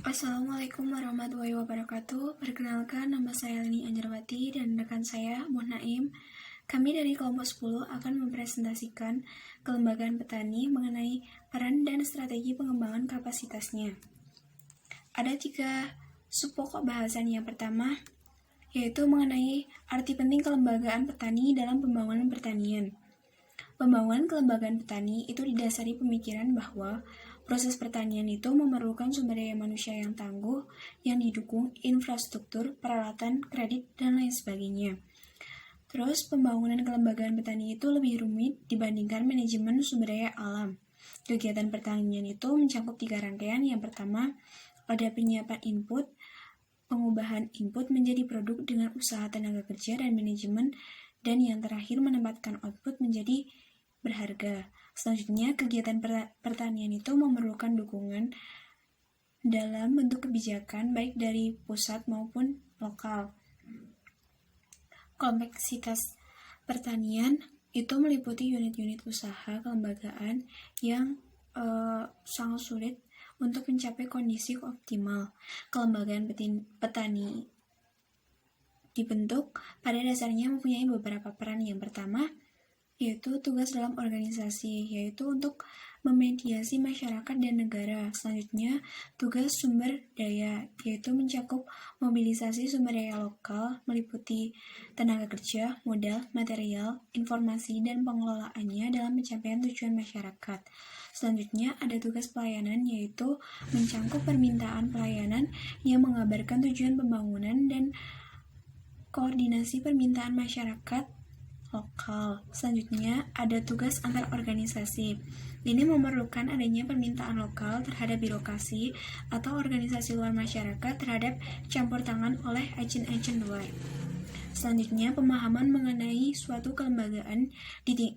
Assalamualaikum warahmatullahi wabarakatuh. Perkenalkan, nama saya Leni Anjarwati dan rekan saya Muh Naim. Kami dari kelompok 10 akan mempresentasikan kelembagaan petani mengenai peran dan strategi pengembangan kapasitasnya. Ada 3 subpokok bahasan. Yang pertama yaitu mengenai arti penting kelembagaan petani dalam pembangunan pertanian. Pembangunan kelembagaan petani itu didasari pemikiran bahwa proses pertanian itu memerlukan sumber daya manusia yang tangguh, yang didukung infrastruktur, peralatan, kredit, dan lain sebagainya. Terus, pembangunan kelembagaan petani itu lebih rumit dibandingkan manajemen sumber daya alam. Kegiatan pertanian itu mencakup 3 rangkaian. Yang pertama, ada penyiapan input, pengubahan input menjadi produk dengan usaha tenaga kerja dan manajemen, dan yang terakhir menempatkan output menjadi berharga. Selanjutnya, kegiatan pertanian itu memerlukan dukungan dalam bentuk kebijakan baik dari pusat maupun lokal. Kompleksitas pertanian itu meliputi unit-unit usaha kelembagaan yang sangat sulit untuk mencapai kondisi optimal. Kelembagaan petani dibentuk pada dasarnya mempunyai beberapa peran. Yang pertama yaitu tugas dalam organisasi, yaitu untuk memediasi masyarakat dan negara. Selanjutnya, tugas sumber daya, yaitu mencakup mobilisasi sumber daya lokal, meliputi tenaga kerja, modal, material, informasi, dan pengelolaannya dalam pencapaian tujuan masyarakat. Selanjutnya, ada tugas pelayanan, yaitu mencakup permintaan pelayanan yang mengabarkan tujuan pembangunan dan koordinasi permintaan masyarakat lokal. Selanjutnya, ada tugas antar organisasi. Ini memerlukan adanya permintaan lokal terhadap birokrasi atau organisasi luar masyarakat terhadap campur tangan oleh agen-agen luar. Selanjutnya, pemahaman mengenai suatu kelembagaan di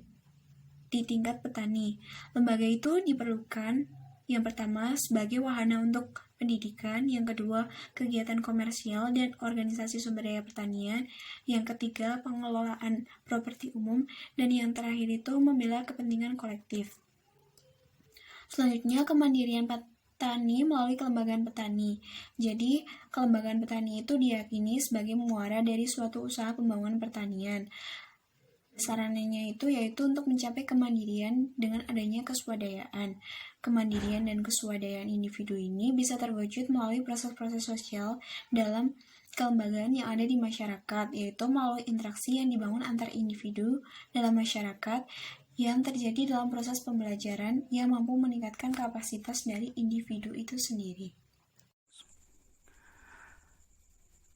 tingkat petani. Lembaga itu diperlukan yang pertama sebagai wahana untuk pendidikan, yang kedua kegiatan komersial dan organisasi sumber daya pertanian, yang ketiga pengelolaan properti umum, dan yang terakhir itu membela kepentingan kolektif. Selanjutnya, kemandirian petani melalui kelembagaan petani. Jadi, kelembagaan petani itu diyakini sebagai muara dari suatu usaha pembangunan pertanian. Sarannya itu yaitu untuk mencapai kemandirian dengan adanya keswadayaan. Kemandirian dan keswadayaan individu ini bisa terwujud melalui proses-proses sosial dalam kelembagaan yang ada di masyarakat, yaitu melalui interaksi yang dibangun antar individu dalam masyarakat yang terjadi dalam proses pembelajaran yang mampu meningkatkan kapasitas dari individu itu sendiri.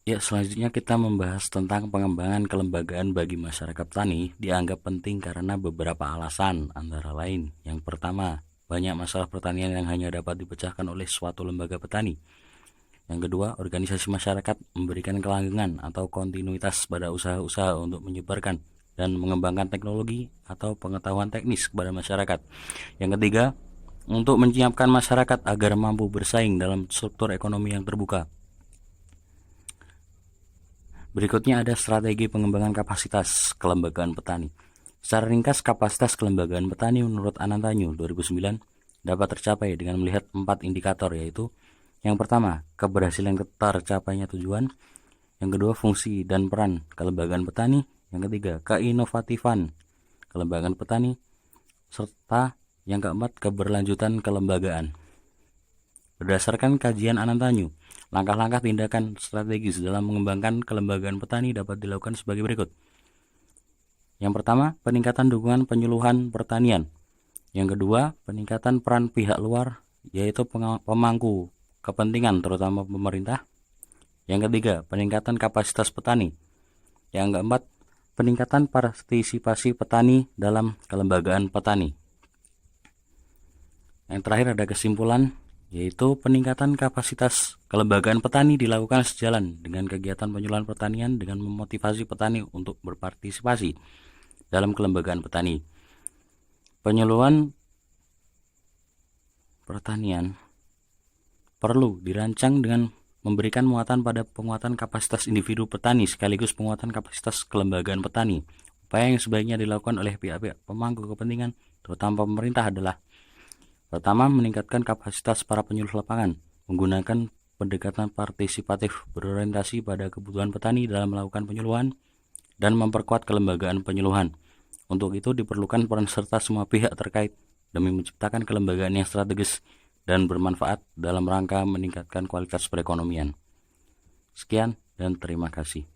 Ya, selanjutnya kita membahas tentang pengembangan kelembagaan bagi masyarakat petani dianggap penting karena beberapa alasan, antara lain, yang pertama, banyak masalah pertanian yang hanya dapat dipecahkan oleh suatu lembaga petani. Yang kedua, organisasi masyarakat memberikan kelanggengan atau kontinuitas pada usaha-usaha untuk menyebarkan dan mengembangkan teknologi atau pengetahuan teknis kepada masyarakat. Yang ketiga, untuk menyiapkan masyarakat agar mampu bersaing dalam struktur ekonomi yang terbuka. Berikutnya ada strategi pengembangan kapasitas kelembagaan petani. Secara ringkas, kapasitas kelembagaan petani menurut Anantanyu 2009 dapat tercapai dengan melihat 4 indikator, yaitu yang pertama, keberhasilan tercapainya tujuan, yang kedua, fungsi dan peran kelembagaan petani, yang ketiga, keinovatifan kelembagaan petani, serta yang keempat, keberlanjutan kelembagaan. Berdasarkan kajian Anantanyu, langkah-langkah tindakan strategis dalam mengembangkan kelembagaan petani dapat dilakukan sebagai berikut. Yang pertama, peningkatan dukungan penyuluhan pertanian. Yang kedua, peningkatan peran pihak luar, yaitu pemangku kepentingan terutama pemerintah. Yang ketiga, peningkatan kapasitas petani. Yang keempat, peningkatan partisipasi petani dalam kelembagaan petani. Yang terakhir ada kesimpulan, yaitu peningkatan kapasitas kelembagaan petani dilakukan sejalan dengan kegiatan penyuluhan pertanian dengan memotivasi petani untuk berpartisipasi dalam kelembagaan petani. Penyuluhan pertanian perlu dirancang dengan memberikan muatan pada penguatan kapasitas individu petani sekaligus penguatan kapasitas kelembagaan petani. Upaya yang sebaiknya dilakukan oleh pihak-pihak pemangku kepentingan, terutama pemerintah, adalah pertama, meningkatkan kapasitas para penyuluh lapangan menggunakan pendekatan partisipatif berorientasi pada kebutuhan petani dalam melakukan penyuluhan dan memperkuat kelembagaan penyuluhan. Untuk itu diperlukan peran serta semua pihak terkait demi menciptakan kelembagaan yang strategis dan bermanfaat dalam rangka meningkatkan kualitas perekonomian. Sekian dan terima kasih.